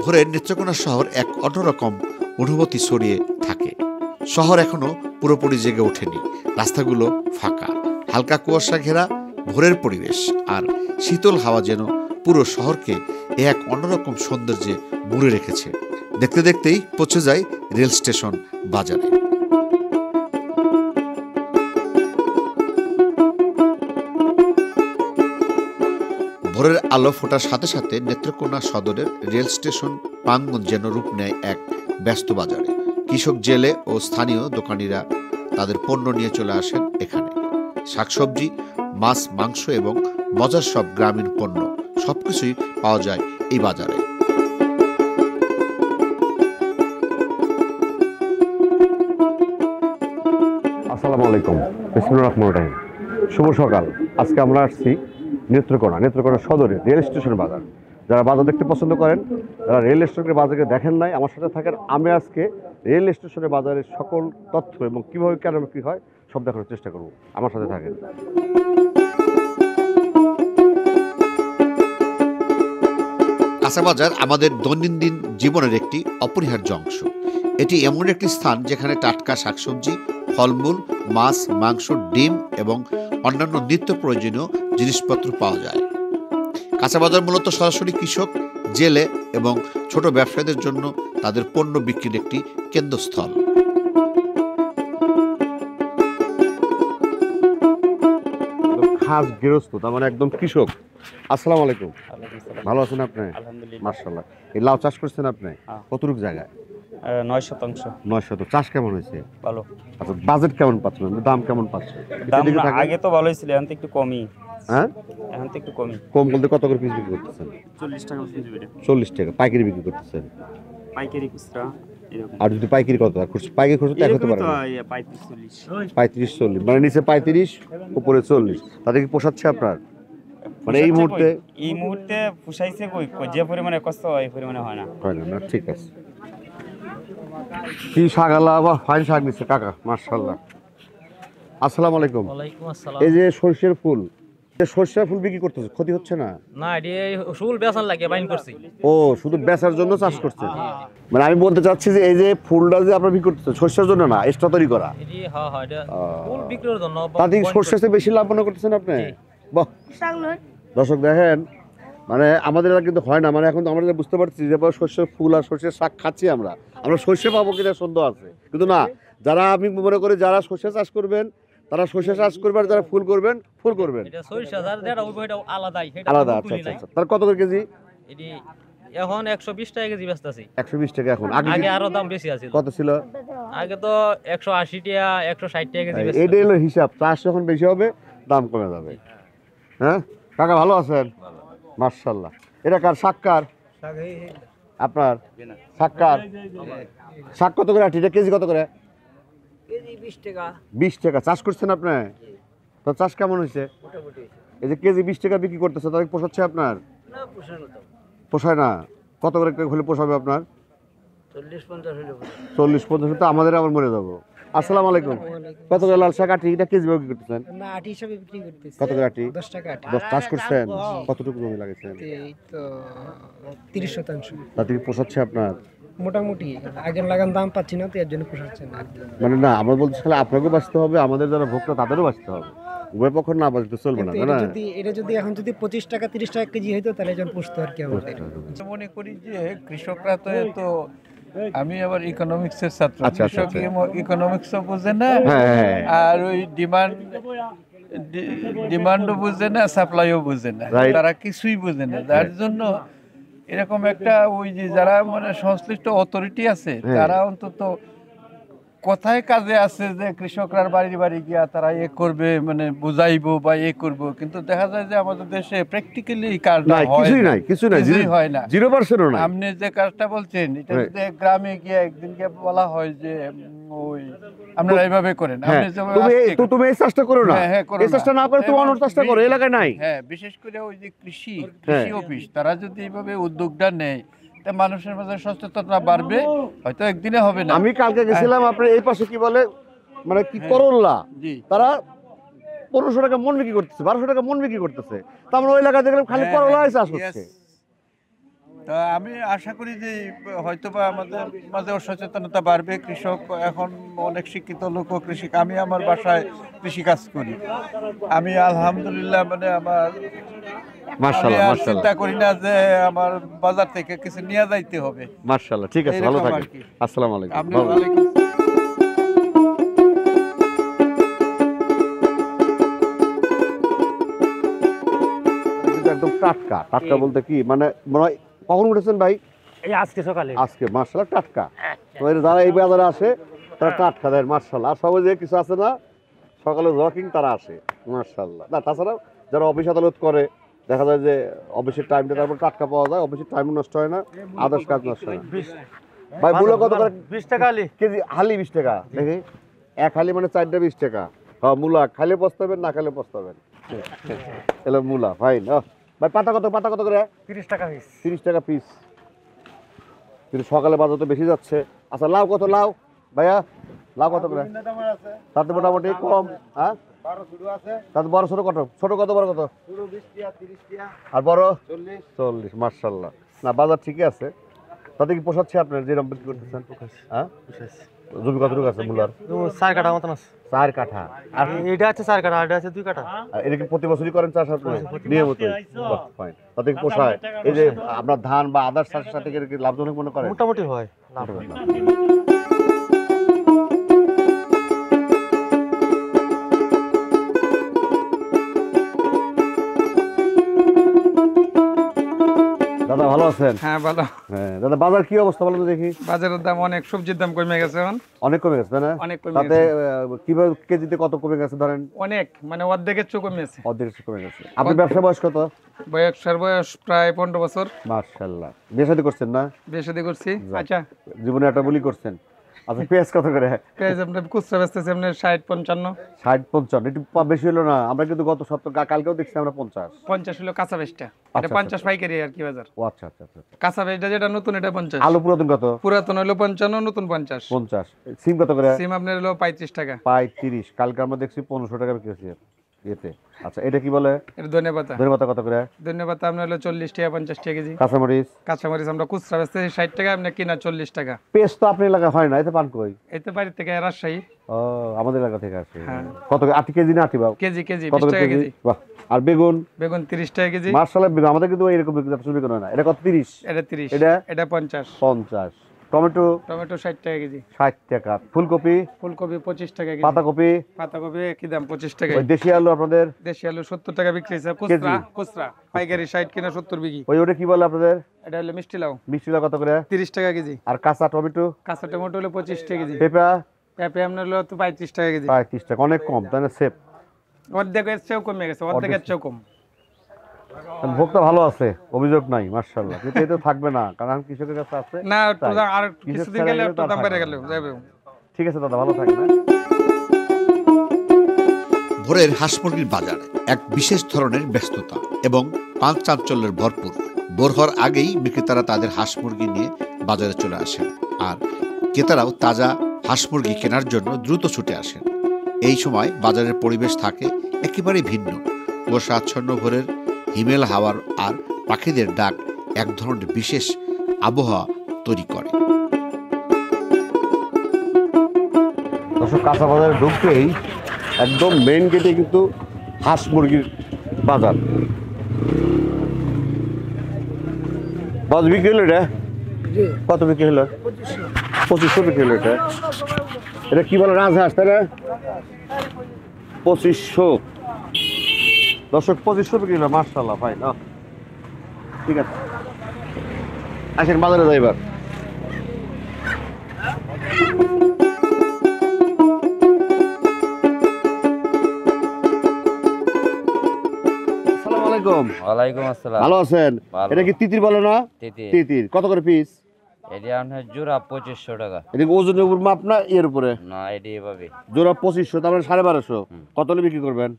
ভোরের নেত্রকোনা শহর এক অন্যরকম অনুভূতি ছড়িয়ে থাকে। শহর এখনো পুরোপুরি জেগে ওঠেনি, রাস্তাগুলো ফাঁকা, হালকা কুয়াশা ঘেরা ভোরের পরিবেশ আর শীতল হাওয়া যেন পুরো শহরকে এক অন্যরকম সৌন্দর্যে মুড়ে রেখেছে। দেখতে দেখতেই পৌঁছে যায় রেল স্টেশন বাজারে। ভোরের আলো ফোটার সাথে সাথে নেত্রকোনা সদরের রেল স্টেশন প্রাঙ্গণ যেন রূপ নেয় এক ব্যস্ত বাজারে। কৃষক, জেলে ও স্থানীয় দোকানিরা তাদের পণ্য নিয়ে চলে আসেন এখানে। শাকসবজি, মাছ, মাংস এবং মজার সব গ্রামীণ পণ্য সবকিছুই পাওয়া যায় এই বাজারে। আসসালামু আলাইকুম, বিসমিল্লাহির রহমানির রহিম। শুভ সকাল। আজকে আমরা আসছি নেত্রকোনা সদরে রেল স্টেশন বাজার। যারা বাজার দেখতে পছন্দ করেন, যারা রেল স্টেশনের বাজারকে দেখেন নাই, আমার সাথে থাকেন। আমি আজকে রেল স্টেশনের বাজারের সকল তথ্য এবং কীভাবে কেন বিক্রি হয় সব দেখানোর চেষ্টা করব। আমার সাথে থাকেন। কাঁচা বাজার আমাদের দৈনন্দিন জীবনের একটি অপরিহার্য অংশ। এটি এমন একটি স্থান যেখানে টাটকা শাকসবজি, ফলমূল, মাছ, মাংস, ডিম এবং অন্যান্য নিত্য প্রয়োজনীয় জিনিসপত্র পাওয়া যায়। কাঁচা বাজার মূলত সরাসরি কৃষক, জেলে এবং ছোট ব্যবসায়ীদের জন্য তাদের পণ্য বিক্রির একটি কেন্দ্রস্থল। খাস গৃহস্থ, তার মানে একদম কৃষক। আসসালামু আলাইকুম। ভালো আছেন আপনি? মাশাআল্লাহ। এই লাউ চাষ করছেন আপনি? কতটুকু জায়গায়? 9 শতাংশ। 9 শতাংশ। চাষ কেমন হয়েছে? ভালো। আচ্ছা, বাজেট কেমন পাচ্ছেন? দাম কেমন পাচ্ছেন? দাম আগে তো ভালোই ছিল, এখন তো একটু কমই। হ্যাঁ, এখন তো একটু কমই। কম বলতে কত করে পিস বিক্রি করতেছেন? 40 টাকা পিস বিক্রি। 40 টাকা পাইকারি বিক্রি করতেছেন? পাইকারি খুচরা এরকম। আর যদি পাইকারি কত? পাইকারি খুচরা তো এক হতে পারে না। 35 40, মানে নিচে 35 উপরে 40। তাতে কি পোষাচ্ছে আপনার? মানে এই মুহূর্তে পুষাইছে কই, যে পরিমাণে কষ্ট হয় এই পরিমাণে হয় না। না, ঠিক আছে। কি শাক আলা বা ফাইন শাক নিচ্ছে কাকা, মাশাআল্লাহ। আসসালামু আলাইকুম। ওয়ালাইকুম আসসালাম। এই যে সরষের ফুল, সরষের ফুল বিক্রি করতেছে, ক্ষতি হচ্ছে না? না, এটি ফুল বেচার লাগে বাইন করছি। ও, শুধু বেচার জন্য চাষ করছে? মানে আমি বলতে চাচ্ছি যে এই যে ফুলটা যে আপনারা বিক্রি করতেছেন সরষের জন্য না, এক্সট্রা তৈরি করা? এটি হ্যাঁ হ্যাঁ, এটা ফুল বিক্রির জন্য। তাতে সরষের বেশি লাভ মনে করতেছেন আপনি? বাহ। দর্শক দেখেন, মানে আমাদের এলাকা কিন্তু হয় না। মানে এখন আমরা বুঝতে পারছি যে সরষের ফুল আর সরষের শাক খাচ্ছি, আমরা সরষে পাবো কিনা সন্দেহ আছে, কিন্তু না। যারা আমি মনে করি যারা সরষে চাষ করবেন তারা সরষে চাষ করবেন, আর যারা ফুল করবেন ফুল করবেন। এটা সরিষা যেটা ওইটা আলাদাই, সেটা আলাদা। আচ্ছা আচ্ছা। তার কত করে কেজি? এটি এখন 120 টাকা কেজি বেচতাছি। 120 টাকা এখন? আগে আরো দাম বেশি আছিল। কত ছিল? আগে তো 180 টাকা 160 টাকা কেজি বেচতাছি। এইটাই হলো হিসাব। চাষ যখন বেশি হবে দাম কমে যাবে। হ্যাঁ কাকা, ভালো আছেন? মাশাআল্লাহ। এটা কার শাক? কার? আপনার শাক? কার শাক? কত করে আটি? এটা কেজি কত করে? কেজি 20 টাকা। 20 টাকা। চাষ করছেন আপনি? তো চাষ কেমন হয়েছে? এই যে কেজি 20 টাকা বিক্রি করতেছে, তাহলে পোষাচ্ছে আপনার? না, পোষানো তো পোষায় না। কত করে হলে পোষাবে আপনার? 40-50 হলে। 40-50 তো আমাদের আবার মরে যাবো। আসসালামু আলাইকুম। কত করে লাল শাক আটি? এটা কেজি বিক্রি করতেছেন? না, আটি হিসাবে বিক্রি করতেছি। কত করে আটি? 10 টাকা আটি। 10 চাষ করছেন? কতটুকু জমি লাগাইছেন? এই তো 30 শতাংশ। তাতে কি পোষাচ্ছে আপনার? মোটামুটি আগের লাগান দাম পাচ্ছি না, তো এর জন্য পোষাচ্ছে না। মানে না, আমরা বলছি তাহলে আপনাকেও বাঁচতে হবে, আমাদের যারা ভোক্তা তাদেরও বাঁচতে হবে। উভয় পক্ষ না বাঁচতে চলবে না, তাই না? এটা যদি এখন যদি 25 টাকা 30 টাকা কেজি হইতো তাহলে যখন পুষতো আর কি আমাদের। মনে করি যে কৃষকরা তো আমি আবার ইকোনমিক্সের ছাত্র। আচ্ছা, কৃষক আচ্ছা। ইকোনমিক্সও বুঝে না, হ্যাঁ। আর ওই ডিমান্ডও বুঝে না, সাপ্লাইও বুঝে না, Right. তারা কিছুই বুঝে না। যার জন্য এরকম একটা ওই যে যারা মানে সংশ্লিষ্ট অথরিটি আছে তারা অন্তত কোথায় কাজে আছে যে কৃষকরা বাড়ি বাড়ি গিয়া তারা করবে, মানে বুঝাইবো বা করবো, কিন্তু দেখা যায় যে আমাদের দেশে প্র্যাকটিক্যালি কাজটা কিছুই হয় না। 0%ও না। আপনি যে কাজটা বলছেন এটা যদি গ্রামে গিয়ে একদিনকে বলা হয় যে ওই আপনারা এইভাবে করেন, আপনি তুমি এই চাষটা করো না, এই চাষটা না করে তুমি অন্য চাষটা করো, এলাকায় নাই। হ্যাঁ, বিশেষ করে ওই যে কৃষি অফিস তারা যদি এইভাবে উদ্যোগটা নেয়, মানুষের মাঝে সচেতনতা বাড়বে, হয়তো একদিনে হবে না। আমি কালকে গেছিলাম আপনার এই পাশে কি বলে মানে কি করল্লা, তারা 1500 টাকা মন বিক্রি করতেছে, 1200 টাকা মন বিক্রি করতেছে। তো আমরা ওই এলাকায় দেখলাম খালি করলাই চাষ হচ্ছে। তা আমি আশা করি যে হয়তোবা আমাদের মাঝে সচেতনতা বাড়বে। কৃষক এখন অনেক শিক্ষিত লোক, কৃষি, আমি আমার বাসায় কৃষি কাজ করি। আমি আলহামদুলিল্লাহ মানে আমার মাশাআল্লাহ, আমি আর মাশাআল্লাহ, চিন্তা করি না যে আমার বাজার থেকে কিছু নিয়ে যাইতে হবে। মাশাআল্লাহ। ঠিক আছে, ভালো এইরকম থাকেন। আর কি। আসসালামু আলাইকুম। আপনি ভালো থাকেন। ওয়ালাইকুম কিন্তু একদম টাটকা। টাটকা বলতে কি মানে মনে হয় কখন উঠেছেন ভাই? এই আজকে সকালে আজকে। মাশাআল্লাহ, টাটকা। তো এর যারা এই বাজারে আসে তারা টাটকা দেয়, মাশাআল্লাহ। আর সবাই যে কিছু আছে না সকালে ওয়াকিং তারা আসে, মাশাআল্লাহ। না তাছাড়া যারা অফিস আদালত করে দেখা যায় যে অফিসের টাইমটা তারপর টাটকা পাওয়া যায়, অফিসের টাইম নষ্ট হয় না, আদার্স কাজ নষ্ট হয় না। ভাই মূল্য কত করে 20 টাকা আলি কেজি? হালি 20 টাকা। দেখি এক হালি মানে 4টা 20 টাকা। হ্যাঁ, মূলা খাইলে পস্তাবেন, না খাইলে পস্তাবেন। এলো মূলা ভাই। ভাই পাতা কত? পাতা কত করে? 30 টাকা পিস। 30 টাকা পিস। কিন্তু সকালে বাজার তো বেশি যাচ্ছে। আচ্ছা লাউ কত? লাউ ভাইয়া লাউ কত করে? তাতে মোটামুটি কম। হ্যাঁ, তাতে বড় ছোট কত? ছোট কত, বড় কত? আর বড় 40। মাশাআল্লাহ। না বাজার ঠিকই আছে। তাতে কি পোষাচ্ছে আপনার যেরকম বিক্রি করতেছেন? হ্যাঁ, জমি কতটুকু আছে মূলার? 4 কাঠা মতন আছে। 4 কাঠা। আর এটা আছে 4 কাঠা, এটা আছে 2 কাঠা। এটা কি প্রতি বছরই করেন চাষ আপনি? নিয়মিতই। ফাইন। তাতে কি পোষায়? এই যে আপনার ধান বা আদার্স চাষের সাথে কি লাভজনক মনে করেন? মোটামুটি হয়। দাদা ভালো আছেন? হ্যাঁ ভালো। হ্যাঁ দাদা, বাজার কি অবস্থা বলেন তো দেখি। বাজারের দাম অনেক, সবজির দাম কমে গেছে এখন। অনেক কমে গেছে তাই না? অনেক কমে তাতে কিভাবে কেজিতে কত কমে গেছে ধরেন? অনেক, মানে অর্ধেকের চেয়ে কমেছে। অর্ধেক কমে গেছে। আপনি ব্যবসা বয়স কত? বয়স প্রায় 15 বছর। মাশাআল্লাহ। বিয়ে শাদী করছেন না? বিয়ে শাদী করছি। আচ্ছা, জীবনে একটা বলি করছেন। আচ্ছা পেঁয়াজ কত করে? পেঁয়াজ আপনার খুচরা বেচতেছি আপনার 60-55। 60-55 একটু বেশি হলো না? আমরা কিন্তু গত সপ্তাহ কালকেও দেখছি আমরা 50। 50 হলো কাঁচা বেচটা, এটা আচ্ছা, 50 পাইকারি আর কি বাজার। ও আচ্ছা আচ্ছা আচ্ছা। কাঁচা বেচটা যেটা নতুন এটা 50। আলু পুরাতন কত? পুরাতন হলো 55, নতুন 50। 50। সিম কত করে? সিম আপনার হলো 35 টাকা। 35। কালকে আমরা দেখছি 1500 টাকা বিক্রি হচ্ছে এতে। আচ্ছা এটা কি বলে? এটা ধনেপাতা। ধনেপাতা কত করে? ধনেপাতা আপনার হলো 40 টাকা 50 টাকা কেজি। কাঁচামরিচ? কাঁচামরিচ আমরা খুচরা বেচতেছি 60 টাকা, আপনি কিনা 40 টাকা। পেস্ট তো আপনি এলাকা হয় না, এতে পান কই? এতে বাড়ি থেকে রাজশাহী। ও আমাদের এলাকা থেকে আসে। হ্যাঁ। কত করে? 8 কেজি না 8 বাও? কেজি কেজি কত 20 করে টাকা কেজি? কেজি। বাহ। আর বেগুন? বেগুন 30 টাকা কেজি। মাশাআল্লাহ, বেগুন আমাদের কিন্তু এরকম বেগুন বেগুন হয় না। এটা কত? 30? এটা 30। এটা? এটা 50। 50। টমেটো? টমেটো 60 টাকা কেজি। 60 টাকা। ফুলকপি? ফুলকপি 25 টাকা কেজি। পাতাকপি? পাতাকপি কি দাম? 25 টাকা। ওই দেশি আলু আপনাদের? দেশি আলু 70 টাকা বিক্রি হচ্ছে খুচরা। খুচরা পাইকারি 60 কিনা 70 বিক্রি। ওটা কি বলে আপনাদের? এটা হলো মিষ্টি লাউ। মিষ্টি লাউ কত করে? 30 টাকা কেজি। আর কাঁচা টমেটো? কাঁচা টমেটো হলো 25 টাকা কেজি। পেঁপা? পেঁপে আপনার হলো তো 35 টাকা কেজি। 35 টাকা। অনেক কম তাই না? সেফ। অর্ধেকের চেয়েও কমে গেছে, অর্ধেকের চেয়েও কম। ভোক্তা ভালো আছে, অভিযোগ নাই, মাশাআল্লাহ। কিন্তু এটা থাকবে না, কারণ কৃষকের কাছে আছে। না একটু তাই। আর কৃষক কিছুদিন ছাড়া গেলে গেলে একটু তো আর দাম বেড়ে থাকবে গেল না। যাবে। ঠিক আছে দাদা, ভালো থাকবেন। ভোরের হাঁস মুরগির বাজার এক বিশেষ ধরনের ব্যস্ততা এবং পাঁচ চাঞ্চল্যের ভরপুর। ভোর হওয়ার আগেই বিক্রেতারা তাদের হাঁস মুরগি নিয়ে বাজারে চলে আসেন, আর ক্রেতারাও তাজা হাঁস মুরগি কেনার জন্য দ্রুত ছুটে আসেন। এই সময় বাজারের পরিবেশ থাকে একেবারে ভিন্ন। কুয়াশা আচ্ছন্ন ভোরের হিমেল হাওয়ার আর পাখিদের ডাক এক ধরনের বিশেষ আবহাওয়া তৈরি করে। দর্শক, কাঁচা বাজারে ঢুকতেই একদম মেইন গেটে কিন্তু হাঁস মুরগির বাজার। বস বিক্রি হলো এটা? কত বিক্রি হলো? 2500 বিক্রি হলো এটা। এটা কি বলে? রাজহাঁস তাই না? 2500। দর্শক 2500 বিক্রি হলো, মাশাআল্লাহ ভাই। ঠিক আছে, আসেন বাজারে যাই এবার। আসসালামু আলাইকুম। ওয়ালাইকুম আসসালাম। ভালো আছেন? ভালো। এটা কি তিতির বলে না? তিতির। তিতির কত করে পিস? এটি আপনার জোড়া 2500 টাকা। এটা কি ওজনের উপর মাপ না এর উপরে? না এটি এভাবে জোড়া 2500, তার মানে 1250। কত হলে বিক্রি করবেন?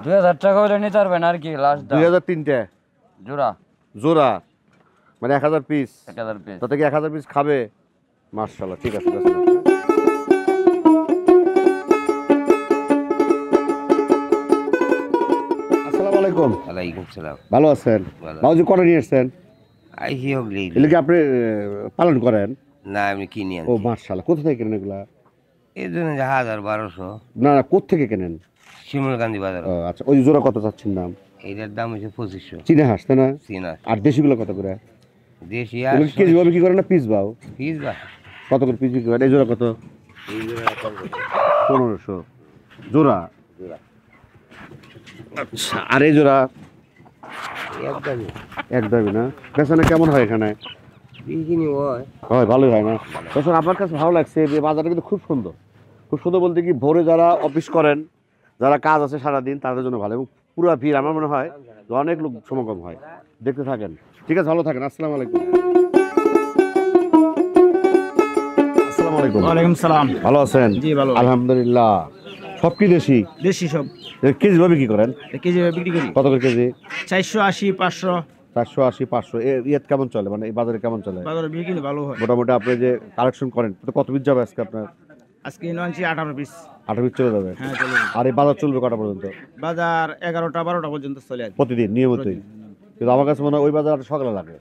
2000 টাকা হলে নিতে পারবেন আর কি লাস্ট দাম। 2003টে জোড়া জোড়া, মানে 1000 পিস। 1000 পিস। তাতে কি 1000 পিস খাবে? মাশাআল্লাহ, ঠিক আছে। আলাইকুম। ওয়ালাইকুম সালাম। ভালো আছেন? ভালো। বাবুজি কটা নিয়ে এসছেন? আইসি হগলি। এগুলো কি আপনি পালন করেন? না আমি কিনি ও আনছি। মাশাআল্লাহ। কোথা থেকে কেনেন এগুলা? এই জন্য 1000-1200 না না, কোথা থেকে কেনেন? শিমুলকান্দি বাজার। ও আচ্ছা, ওই জোড়া কত চাচ্ছেন দাম? এইটার দাম হচ্ছে 2500। চীনা হাঁস তাই না? চীনা আর দেশিগুলো কত করে? দেশি আর এগুলো কি কেজি ভাবে কি করেন না পিস বাও? পিস বা কত করে পিস বিক্রি করেন? এই জোড়া কত? এই জন্য 1500 জোড়া। আচ্ছা, আর এই জোড়া? একদমই একদমই না। বেচানে কেমন হয় এখানে? বিকিনি হয়। হয়, ভালোই হয় না? তখন আপনার কাছে ভালো লাগছে যে বাজারটা কিন্তু খুব সুন্দর। খুব সুন্দর বলতে কি, ভোরে যারা অফিস করেন, যারা কাজ আছে সারাদিন, তাদের জন্য ভালো। এবং পুরো ভিড় আমার মনে হয় যে অনেক লোক সমাগম হয়। দেখতে থাকেন। ঠিক আছে, ভালো থাকেন। আসসালামু আলাইকুম। আসসালামু আলাইকুম। ওয়ালাইকুম সালাম। ভালো আছেন? জি, ভালো। আলহামদুলিল্লাহ। সব কি দেশি? দেশি সব কেজি ভাবে কি করেন? কেজি বিক্রি করি কত করে কেজি? 480 500 480 500। ইয়েত কেমন চলে, মানে এই বাজারে কেমন চলে? বাজারে বিক্রি ভালো হয়। মোটামুটি আপনি যে কালেকশন করেন, তো কত পিস যাবে আজকে আপনার? আজকে আনছি 18 পিস। 8 পিস চলে যাবে? হ্যাঁ, চলে যাবে। আর এই বাজার চলবে কটা পর্যন্ত? বাজার 11টা 12টা পর্যন্ত চলে আর কি। প্রতিদিন নিয়মিতই? কিন্তু আমার কাছে মনে হয় ওই বাজার সকালে লাগে,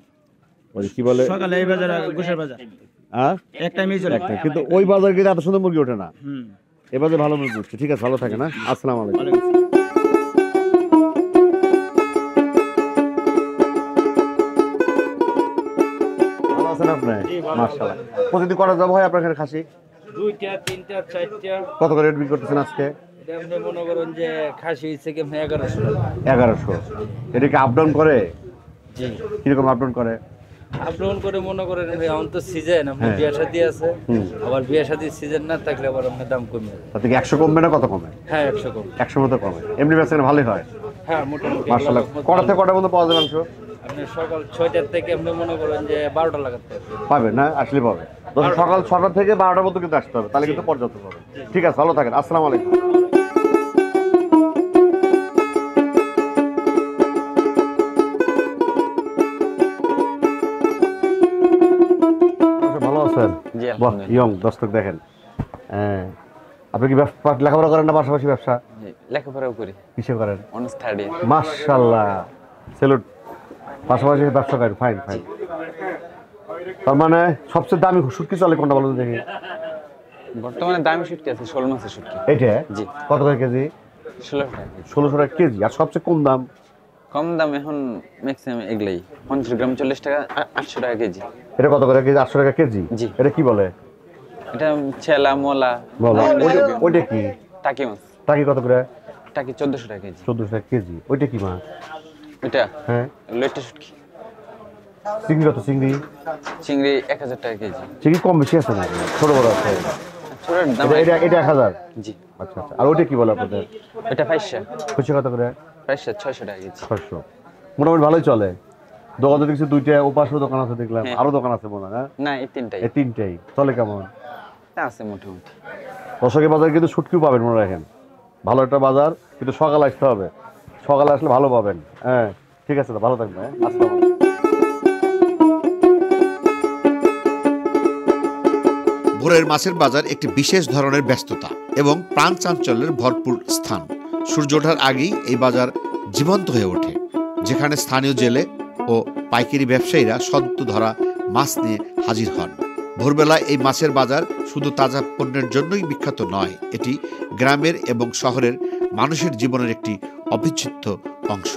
ওই কি বলে, সকালে এই বাজার গোশের বাজার হ্যাঁ এক টাইমেই চলে। একটা। কিন্তু ওই বাজার কিন্তু এত সুন্দর মুরগি ওঠে না। হুম। এই বাজারে ভালো মুরগি উঠছে। ঠিক আছে, ভালো থাকে না? আসসালামু আলাইকুম। ওয়ালাইকুম আসসালাম। ভালো আছেন আপনি? মাশাআল্লাহ। প্রতিদিন কটা যাবো হয় আপনার এখানে খাসি? 2টা 3টা 4টা। কত করে রেট বিক্রি করতেছেন আজকে? এটা আপনি মনে করেন যে খাসি হচ্ছে কি 1100 টাকা। 1100। এটা কি আপ ডাউন করে? জি। কিরকম আপ ডাউন করে? আপলোড করে মনে করেন ভাই অন্ত সিজন আপনার হ্যাঁ। বিয়ে শাদী আছে, হুম। আবার বিয়ে শাদীর সিজন না থাকলে আবার আপনার দাম কমে যাবে। তাতে কি 100 কমবে না কত কমে? হ্যাঁ 100 কম। 100 মতো কমে। এমনি বেচাকেনা ভালোই হয়? হ্যাঁ মোটামুটি। মাশাআল্লাহ। কটা থেকে কটা পর্যন্ত পাওয়া যাবে মাংস? আপনি সকাল 6টার থেকে আপনি মনে করেন যে 12টা লাগাতে হবে। পাবেন না? আসলে পাবে। ধরুন সকাল 6টা থেকে 12টার মধ্যে কিন্তু আসতে হবে, তাহলে কিন্তু পর্যাপ্ত পাবে। ঠিক আছে, ভালো থাকেন। আসসালামু আলাইকুম। ভালো আছেন? জি, বাহ, আলহামদুলিল্লাহ। ইয়ং দর্শক দেখেন। হ্যাঁ, আপনি কি লেখাপড়া করেন না পাশাপাশি ব্যবসা? লেখাপড়াও করি, কিসে করেন? Honours third year. মাশাআল্লাহ, সেলুট। পাশাপাশি ব্যবসা করেন, ফাইন ফাইন। তার মানে সবচেয়ে দামি শুটকি চলে কোনটা বলুন দেখি? বর্তমানে দামি শুটকি আছে, শোল মাছের শুটকি। এইটা জি। কত করে কেজি? 16 টাকা কেজি। 1600 টাকা কেজি। আর সবচেয়ে কম দাম? কম দাম এখন ম্যাক্সিমাম এগুলাই 50 গ্রাম 40 টাকা, 800 টাকা কেজি। এটা কত করে কেজি? 800 টাকা কেজি। জি। এটা কি বলে? এটা ছেলা মোলা বলো। ওইটা কি? টাকি মাছ। টাকি কত করে? টাকি 1400 টাকা কেজি। 1400 টাকা কেজি। ওইটা কি মাছ? এটা হ্যাঁ, লইট্টা শুটকি। চিংড়ি কত? চিংড়ি চিংড়ি 1000 টাকা কেজি। চিংড়ি কম বেশি আছে না? ছোট বড় আছে? ছোটার দাম এটা এটা 1000। জি। আচ্ছা আচ্ছা। আর ওইটা কি বলে আপনাদের? এটা 500, খুশি কত করে? 600 টাকা কেজি। 600। মোটামুটি ভালোই চলে। দোকানে দেখছি দুইটা, ওপাশেও দোকান আছে দেখলাম, হ্যাঁ। আরো দোকান আছে মনে হয় না? না এই তিনটাই এই তিনটাই চলে কেমন? আছে মোটামুটি। দর্শকের বাজার কিন্তু শুটকিও পাবেন মনে রাখেন। ভালো একটা বাজার, কিন্তু সকালে আসতে হবে। সকালে আসলে ভালো পাবেন। হ্যাঁ, ঠিক আছে, ভালো থাকবেন। হ্যাঁ, আসসালামু আলাইকুম। ভোরের মাছের বাজার একটি বিশেষ ধরনের ব্যস্ততা এবং প্রাণ চাঞ্চল্যের ভরপুর স্থান। সূর্য ওঠার আগেই এই বাজার জীবন্ত হয়ে ওঠে, যেখানে স্থানীয় জেলে ও পাইকারি ব্যবসায়ীরা সদ্য ধরা মাছ নিয়ে হাজির হন। ভোরবেলায় এই মাছের বাজার শুধু তাজা পণ্যের জন্যই বিখ্যাত নয়, এটি গ্রামের এবং শহরের মানুষের জীবনের একটি অবিচ্ছেদ্য অংশ।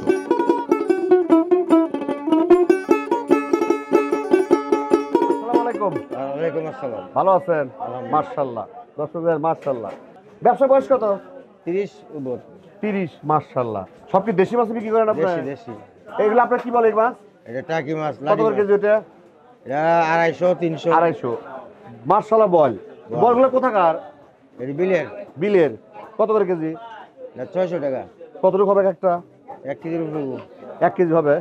আসসালামু আলাইকুম। ওয়ালাইকুম আসসালাম। ভালো আছেন? মাশাআল্লাহ। দর্শকদের মাশাআল্লাহ। ব্যবসা বয়স কত? 30 উপর। 30। মাশাআল্লাহ। সব কি দেশি মাছ বিক্রি করেন আপনারা? দেশি। এগুলো আপনারা কি বলে এই মাছ? এটা টাকি মাছ। কত করে কেজি ওটা? এটা 250 300। 250। মাশাআল্লাহ। বলগুলো কোথাকার? এটা বিলের। বিলের। কত করে কেজি? এটা 600 টাকা। কতটুকু হবে একটা? 1 কেজির উপর। 1 কেজি হবে।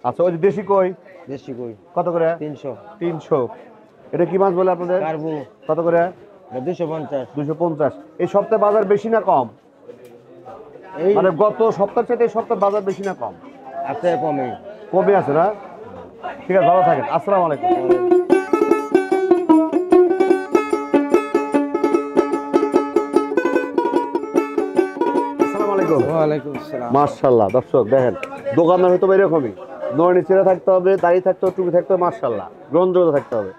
আচ্ছা, ওই যে দেশি কই দেশি কই কত করে? 300। 300। এটা কি মাছ বলে আপনাদের? কারবু কত করে? এটা 250। 250। এই সপ্তাহে বাজার বেশি না কম? এই মানে গত সপ্তাহ থেকে এই সপ্তাহ বাজার বেশি না কম? আছে কমে। কমে আছে না? ঠিক আছে, ভালো থাকেন। আসসালামু আলাইকুম। আসসালামু আলাইকুম। ওয়ালাইকুম আসসালাম। মাশাআল্লাহ, দর্শক দেখেন দোকানদার হয়তো এরকমই, নয়নি চেহারা থাকতে হবে, দাঁড়িয়ে থাকতে হবে, টুপি থাকতে হবে, মাশাআল্লাহ গ্রহণযোগ্যতা থাকতে হবে।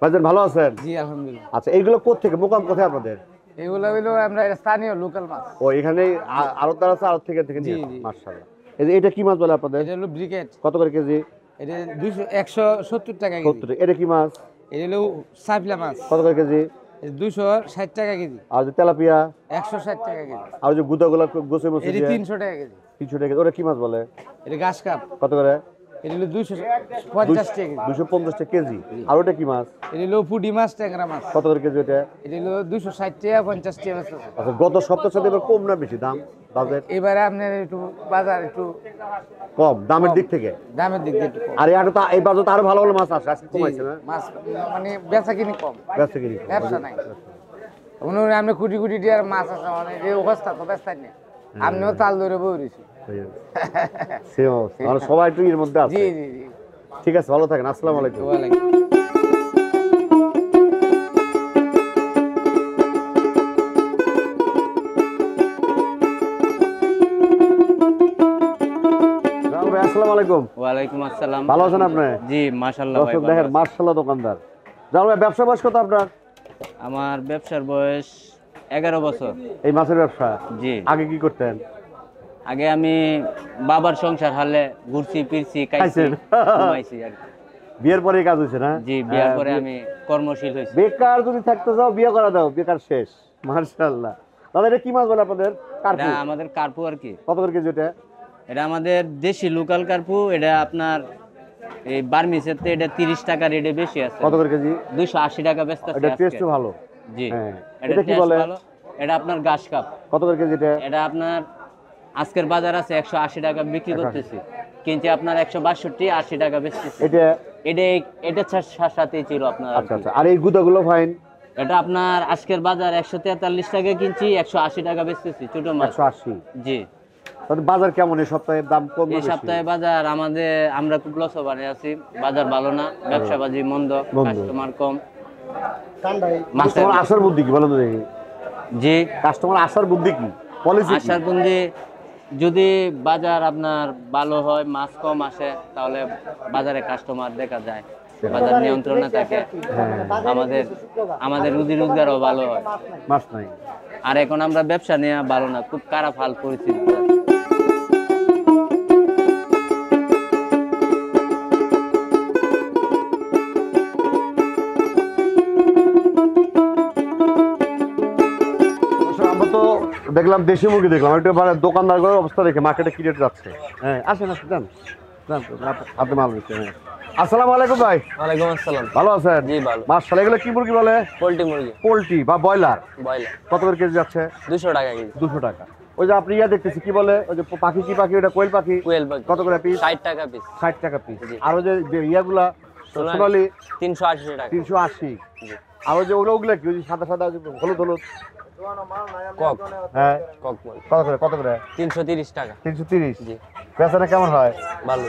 ভাইজান ভালো আছেন? জি আলহামদুলিল্লাহ। আচ্ছা, এইগুলো কোত্থেকে, মোকাম কোথায় আপনাদের? এগুলো হইলো আমরা স্থানীয় লোকাল মাছ। ও এখানে আড়তদার আছে, আড়ত থেকে নিয়ে জি। মাশাআল্লাহ। এই যে এটা কি মাছ বলে আপনাদের? এটা হলো ব্রিকেট। কত করে কেজি? এটা 170 টাকা কেজি। 70 টাকা। এটা কি মাছ? এটা হলো সাইফলা মাছ। কত করে কেজি? এটা 260 টাকা কেজি। আর যে তেলাপিয়া? 160 টাকা কেজি। আর যে গুদাগুলো গোছে মোছে এটা দিয়ে 300 টাকা কেজি। 300 টাকা। ওটা কি মাছ বলে? এটা ঘাস কাপ। কত করে? এটা হলো 250 টাকা কেজি। 250 টাকা কেজি। আর ওটা কি মাছ? এটা হলো পুঁটি মাছ, ট্যাংরা মাছ। কত করে কেজি ওটা? এটা হলো 260 টাকা 50 টাকা বেচা। আচ্ছা, গত সপ্তাহের সাথে এবার কম না বেশি দাম বাজার? এবারে আপনার একটু বাজার একটু কম দামের দিক থেকে। দামের দিক দিয়ে একটু কম। আর এই বাজারে তো আরো ভালো ভালো মাছ আসে, আজকে কমাইছে না? মাছ মানে বেচা কিনি কম, ব্যবসা কিনি কম। ব্যবসা নাই। মনে হয় আপনি কোটি কোটি টাকার মাছ আছে, মানে এই অবস্থা তো ব্যস্তাই নেই। আপনিও তাল ধরে বইরেছি। সে অবস্থা। মানে সবাই একটু এর মধ্যে আছে। জি জি জি। ঠিক আছে, ভালো থাকেন। আসসালামু আলাইকুম। ওয়ালাইকুম। রাহুল ভাই, আসসালামু আলাইকুম। ওয়ালাইকুম আসসালাম। ভালো আছেন আপনি? জি মাশাআল্লাহ ভাই। দর্শক দেখেন মার্শাল্লাহ দোকানদার। রাহুল ভাই, ব্যবসা বয়স কত আপনার? আমার ব্যবসার বয়স 11 বছর। এই মাছের ব্যবসা? জি। আগে কি করতেন? আগে আমি বাবার সংসার হালে ঘুরছি ফিরছি খাইছি খাইছেন? ঘুমাইছি আর কি। বিয়ের পরে কাজ হয়েছে না? জি, বিয়ার হ্যাঁ, পরে আমি কর্মশীল হয়েছি। বেকার যদি থাকতে যাও বিয়ে করা দাও, বেকার শেষ। মার্শাল্লাহ। দাদা এটা কি মাছ বলে আপনাদের? কার্পু? এটা আমাদের কার্পু আর কি। কত করে কেজি এটা? এটা আমাদের দেশি লোকাল কার্পু। এটা আপনার এই বার্মিসের তে এটা 30 টাকা রেটে বেশি আছে। কত করে কেজি? 280 টাকা বেচতেছে এটা আজকে। টেস্টও ভালো। জি। হ্যাঁ। এটা এটা কি টেস্ট বলে? ভালো। এটা আপনার ঘাস কাপ। কত করে কেজি এটা? এটা আপনার আজকের বাজার আছে 180 টাকা বিক্রি করতেছি, কিন্তু আপনার 162 80 টাকা বেচতেছি। এটা? এটা সাথেই ছিল আপনার আর আচ্ছা কি। আচ্ছা। আর এই গুদাগুলো ফাইন? এটা আপনার আজকের বাজার 143 টাকা কিনছি, 180 টাকা বেচতেছি ছোট মাছ। 180। জি। তাহলে বাজার কেমন এই সপ্তাহে? দাম কম না এই বেশি? সপ্তাহে বাজার আমরা খুব লসবারে আছি। বাজার ভালো না, ব্যবসা বাজি মন্দ, কাস্টমার কম। মাছের কাস্টমার আসার বুদ্ধি কি বলেন তো দেখি? জি, কাস্টমার আসার বুদ্ধি কি, পলিসি কি? আসার বন্ধে যদি বাজার আপনার ভালো হয়, মাছ কম আসে, তাহলে বাজারে কাস্টমার দেখা যায়, বাজার নিয়ন্ত্রণে থাকে, আমাদের রুজি রোজগারও ভালো হয়। মাছ নাই। আর এখন আমরা ব্যবসা নিয়ে ভালো না, খুব খারাপ হাল পরিস্থিতি। আমরা তো দেখলাম দেশি মুরগি, দেখলাম একটু মানে দোকানদারগুলোর অবস্থা দেখে মার্কেটে কি রেট যাচ্ছে। হ্যাঁ, আসেন আসেন, যান যান, হাতে মাল দিচ্ছে। হ্যাঁ, আসসালামু আলাইকুম ভাই। ওয়ালাইকুম আসসালাম। ভালো আছেন? জি ভালো। মাশাআল্লাহ। এগুলো কি মুরগি বলে? পোল্ট্রি মুরগি। পোল্ট্রি বা ব্রয়লার? ব্রয়লার। কত করে কেজি যাচ্ছে? 200 টাকা কেজি। 200 টাকা। ওই যে আপনি দেখতেছি কি বলে, ওই যে পাখি, কি পাখি ওটা? কোয়েল পাখি। কোয়েল পাখি। কত করে পিস? 60 টাকা পিস। 60 টাকা পিস। জি। আর ওই যে ইয়াগুলা সোনালি? 380 টাকা। 380। জি। আর ওই যে ওগুলা কি, ওই যে সাদা সাদা হলুদ হলুদ? কক। হ্যাঁ, কক বল। কত করে? 330 টাকা। 330। জি। বেচাটা কেমন হয়? ভালো।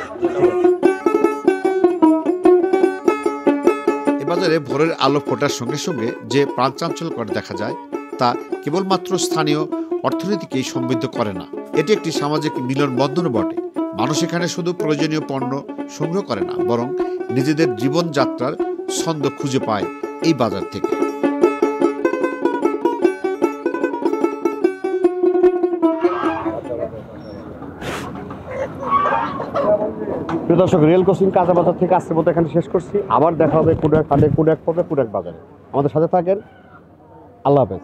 এ বাজারে ভোরের আলো ফোটার সঙ্গে সঙ্গে যে প্রাণচাঞ্চল্যকর দেখা যায়, তা কেবলমাত্র স্থানীয় অর্থনীতিকেই সমৃদ্ধ করে না, এটি একটি সামাজিক মিলন বন্ধনও বটে। মানুষ এখানে শুধু প্রয়োজনীয় পণ্য সংগ্রহ করে না, বরং নিজেদের জীবনযাত্রার ছন্দ খুঁজে পায় এই বাজার থেকে। প্রিয় দর্শক, রেল ক্রসিং কাঁচা বাজার থেকে আজকের মতো এখানে শেষ করছি। আবার দেখা হবে কোন এক হাটে, কোন এক পর্বে, কোন এক বাজারে। আমাদের সাথে থাকেন। আল্লাহ হাফেজ।